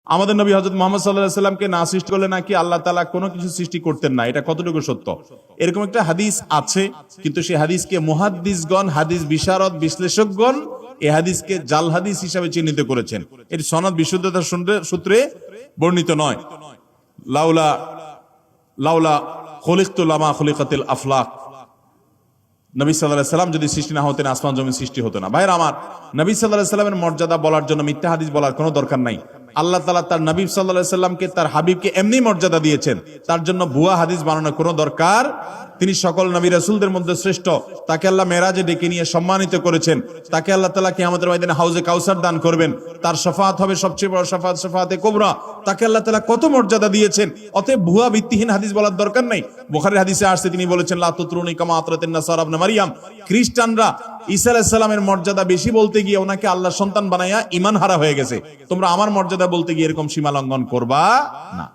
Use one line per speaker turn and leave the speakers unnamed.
আমাদের নবী হযরত মুহাম্মদ সাল্লাল্লাহু আলাইহি সাল্লামকে না সৃষ্টি করলে নাকি আল্লাহ তাআলা কোনো কিছু সৃষ্টি করতেন না, এটা কতটুকু সত্য? এরকম একটা হাদিস আছে, কিন্তু সেই হাদিসকে মুহাদ্দিসগণ, হাদিস বিশারদ, বিশ্লেষকগণ এই হাদিসকে জাল হাদিস হিসেবে চিহ্নিত করেছেন। এর সনদ বিশুদ্ধতার সূত্রে বর্ণিত নয়। লাউলা লাউলা খুলিকতু লামা খুলিকাতিল আফলাক, নবী সাল্লাল্লাহু আলাইহি সাল্লাম যদি সৃষ্টি না হতেন আসমান জমিন সৃষ্টি হতো না। ভাইরা আমার, নবী সাল্লাল্লাহু আলাইহি সাল্লামের মর্যাদা বলার জন্য মিথ্যা হাদিস বলার কোনো দরকার নাই। আল্লাহ তাআলা তার নবী সাল্লাল্লাহু আলাইহি সাল্লামকে, তার হাবিবকে এমনি মর্যাদা দিয়েছেন, তার জন্য ভুয়া হাদিস বানানোর কোনো দরকার। তিনি সকল নবী রাসূলদের মধ্যে শ্রেষ্ঠ, তাকে আল্লাহ মেরাজে ডেকে নিয়ে সম্মানিত করেছেন, তাকে আল্লাহ তাআলা কিয়ামতের ময়দানে হাউজে কাউসার দান করবেন, তার শাফাআত হবে সবচেয়ে বড় শাফাআত, শাফাআতে কুবরা। তাকে আল্লাহ তাআলা কত মর্যাদা দিয়েছেন, অতএব ভুয়া ভিত্তিহীন হাদিস বলার দরকার নাই। বুখারীর হাদিসে আসছে, তিনি বলেছেন লা তুতরুনি কামা আতরাতিন নাসারা ইবনে মারইয়াম, খ্রিস্টানরা ঈসা আলাইহিস সালামের মর্যাদা বেশি বলতে গিয়ে ওনাকে আল্লাহর সন্তান বানায়া ঈমান হারা হয়ে গেছে, তোমরা আমার মর্যাদা বলতে গিয়ে এরকম সীমা লঙ্ঘন করবা না।